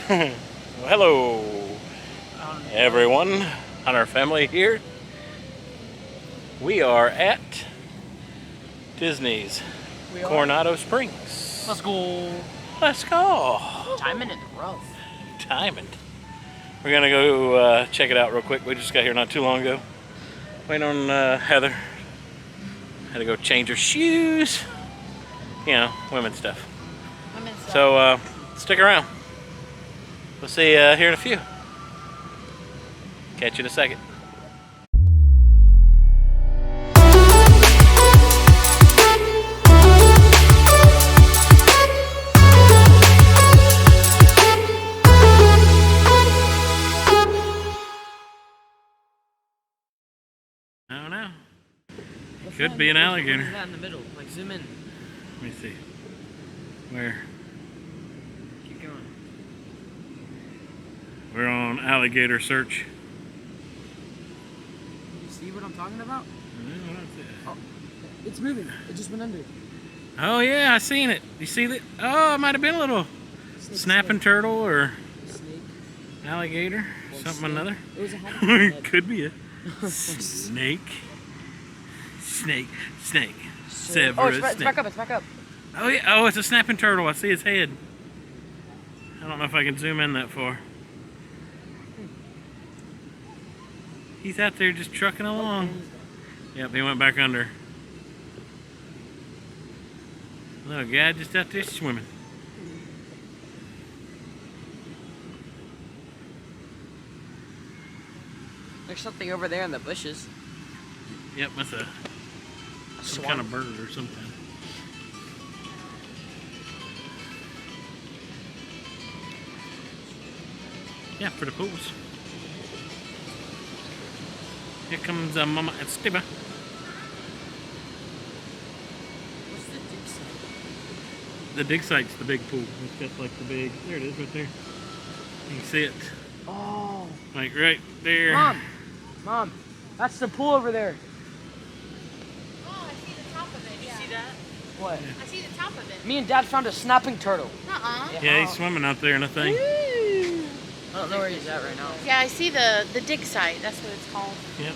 Well, hello, everyone. Hunter family here. We are at Disney's Coronado Springs. Let's go. Let's go. Timing it rough. Timing. We're gonna go check it out real quick. We just got here not too long ago. Waiting on Heather. Had to go change her shoes. You know, women's stuff. So stick around. We'll see you here in a few. Catch you in a second. I don't know. Could be an alligator. What's that in the middle? Like zoom in. Let me see. Where? Keep going. We're on alligator search. You see what I'm talking about? Oh. It's moving. It just went under. Oh yeah, I seen it. You see that? Oh, it might have been a little snapping turtle or Snake. alligator, Or something snake. another. It was a head. Could be a snake. Snake. Oh, Severus it's snake. back up. It's back up. Oh yeah. Oh, it's a snapping turtle. I see his head. I don't know if I can zoom in that far. He's out there just trucking along. Yep, he went back under. Little guy just out there swimming. There's something over there in the bushes. Yep, that's some kind of bird or something. Yeah, for the pools. Here comes Mama and Steve. What's the dig site? The dig site's the big pool. It's just like the big. There it is, right there. You can see it, Oh. like right there. Mom, that's the pool over there. Oh, I see the top of it. Yeah. See that? What? I see the top of it. Me and Dad found a snapping turtle. Yeah, he's swimming out there in a thing. I don't know where he's at right now. Yeah, I see the dig site. That's what it's called. Yep.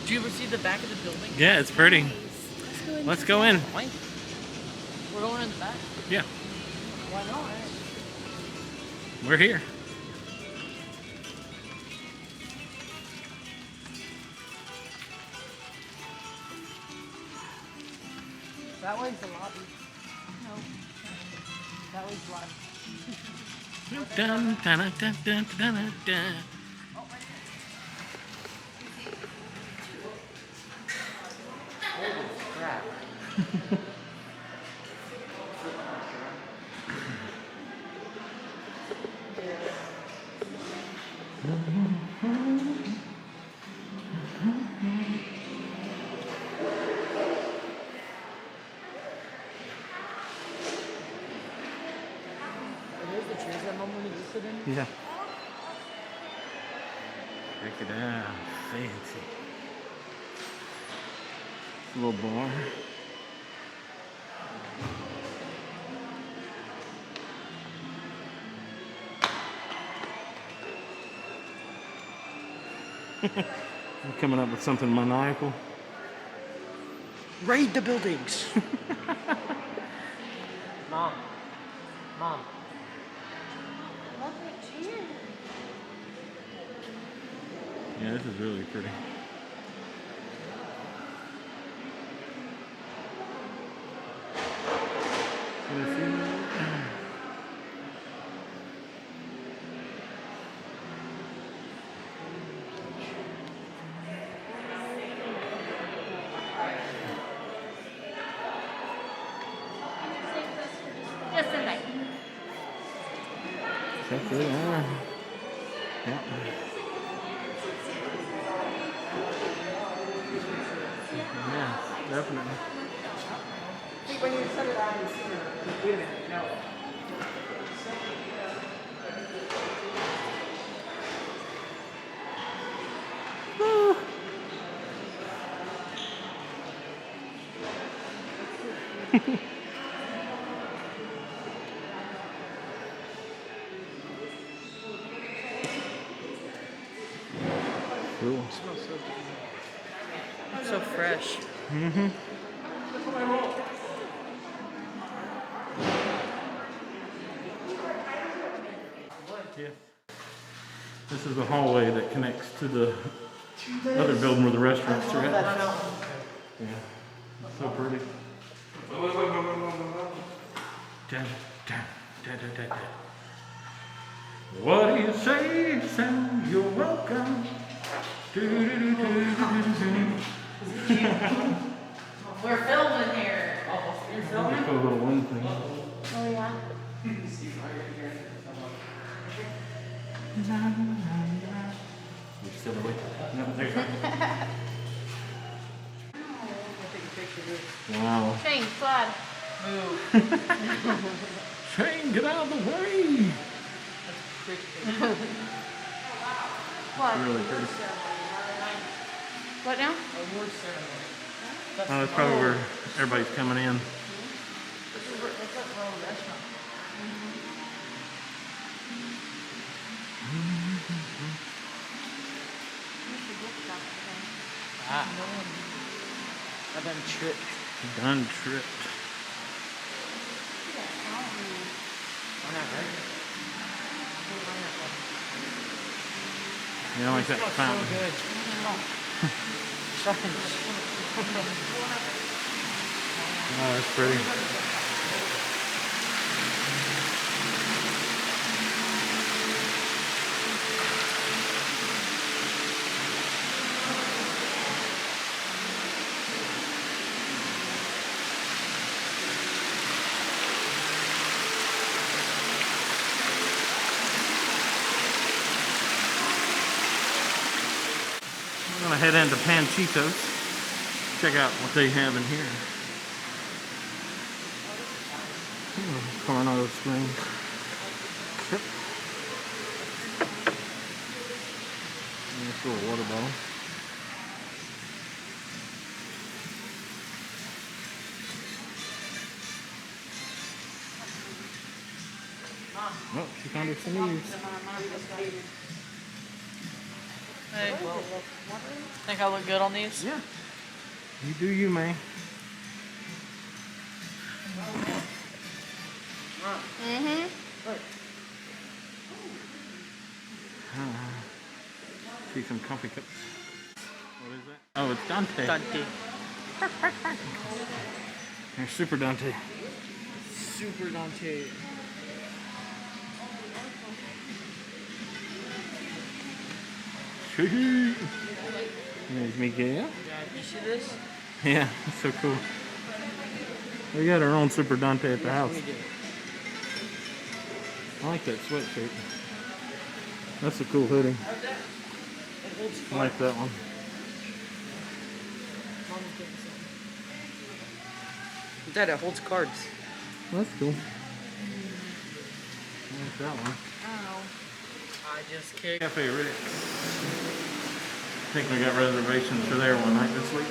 Did you ever see the back of the building? Yeah, it's pretty. Nice. Let's go in. Why? We're going in the back. Yeah, Why not? we're here. That way's the lobby. No. That way's lobby. Dun, dun, dun, dun, dun, dun, dun. Holy crap. Are those the chairs that Mom wanted to sit in? Yeah. Check it out. Fancy. Little bar. I'm coming up with something maniacal. Raid the buildings. Mom. Yeah, this is really pretty. Can you see that? Just a night. Check it out. Yeah. Yeah, definitely. When you set it on, you see it. Wait a minute. No. cool. It smells so good. It's so fresh. Mm-hmm. Yeah. This is the hallway that connects to the other building where the restaurants are at. Yeah. It's so pretty. Dun, dun, dun, dun, dun, dun. What do you say, Sam? You're welcome. We're filming here. You're That's filming? a cool little wind thing. Oh yeah. You still awake? No, there you go. Wow. Shane, slide. Move. Shane, get out of the way. What? Really pretty. What now? Award ceremony. Oh, that's probably where everybody's coming in. This is where, that's like Royal Restaurant. Ah. I've been tricked. Done tripped. Why not, right? You know, like that fountain. So good. Oh, that's pretty. I'm gonna head into Panchitos. Check out what they have in here. Coronado Springs. Yep. Nice little water bottle. Oh, she found her some ears. Hey, well, think I look good on these? Yeah. You do you, man. Mm-hmm. See some coffee cups. What is that? Oh, it's Dante. Dante. Here's Super Dante. Super Dante. There's Miguel. Yeah, you see this? Yeah, that's so cool. We got our own Super Dante at the house. We do. I like that sweatshirt. That's a cool hoodie. It holds I like that one. Mama's getting some. Dad, it holds cards. That's cool. I like that one. Oh. I just kicked. Cafe Rick's. I think we got reservations for there one night this week.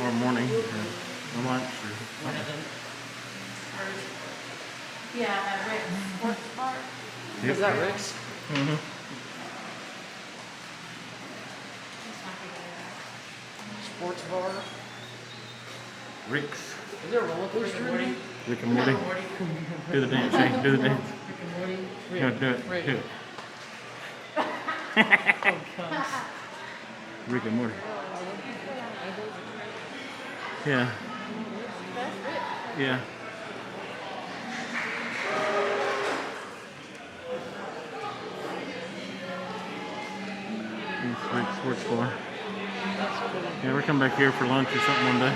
Or morning. Or lunch or something. Yeah, that Rick's sports bar. Is that Rick's? Mm-hmm. Sports bar. Rick's. Is there a roller coaster in there? Rick and Morty. Do the dance, Shane. Do the dance. Rick and Morty. You gotta do it. Rick. Do it. Oh, gosh. Rick and Morty. Yeah. Yeah. Rick's Sports Bar. Yeah, we're coming back here for lunch or something one day.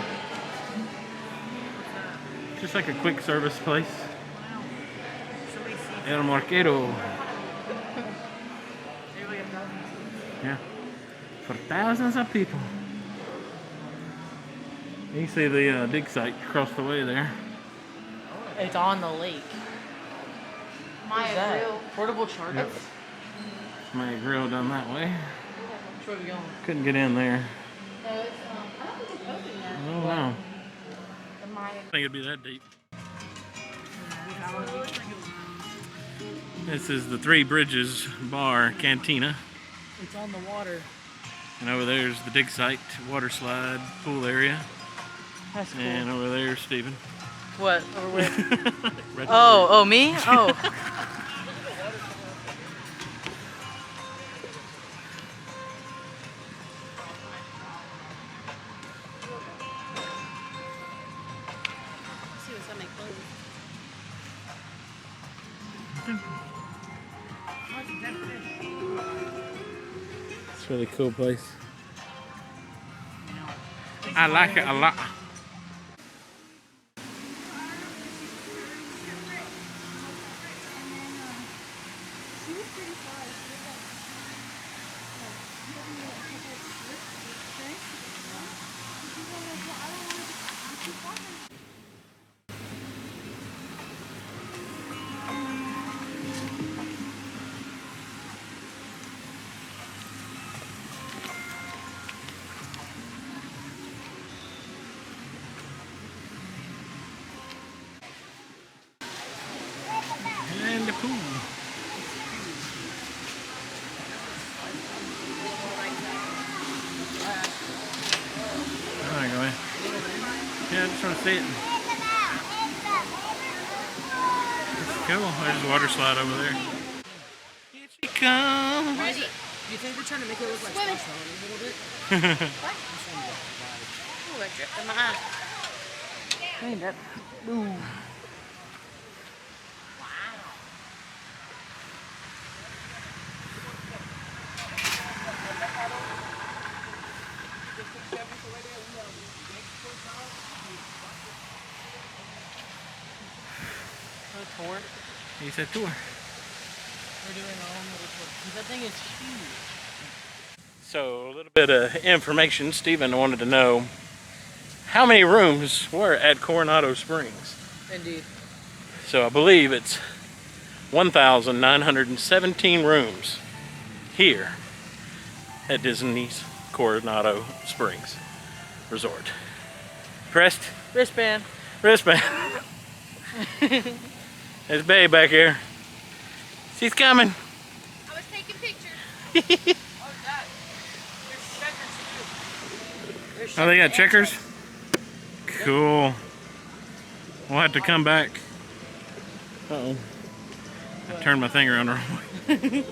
Just like a quick service place. El Marquero. Yeah. For thousands of people. You can see the dig site across the way there. It's on the lake. Maya What's that? Grill. Portable chargers? Yep. My grill down that way. Which way are we going? Couldn't get in there. So it's, I don't think it's open yet. I don't know. The Maya. I think it'd be that deep. This is the Three Bridges Bar Cantina. It's on the water. And over there's the dig site, water slide, pool area. That's cool. And over there's Stephen. What? Over where? Right Oh, me? Oh. Let's see what's on my clothes. It's a really cool place. I like it a lot. And the pool. Alright, go ahead. Yeah, I just want to see it. It's cool. There's a water slide over there. Here she comes. Do you think they're trying to make it look like Swimming. Splash Mountain a little bit? What? Ooh, that dripped in my eye. Man, that. Ooh. Tour. He said tour. We're doing our own little tour. That thing is huge. So a little bit of information. Stephen wanted to know how many rooms were at Coronado Springs. Indeed. So I believe it's 1,917 rooms here at Disney's Coronado Springs Resort. Pressed? Wristband. Wristband. There's Babe back here. She's coming. I was taking pictures. Oh, they got checkers? Cool. We'll have to come back. Uh-oh. I turned my thing around the wrong way.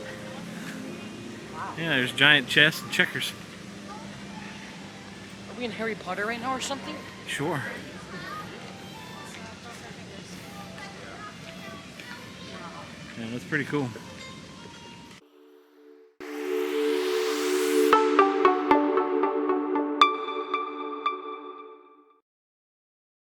Yeah, there's giant chests and checkers. Are we in Harry Potter right now or something? Sure. Yeah, that's pretty cool.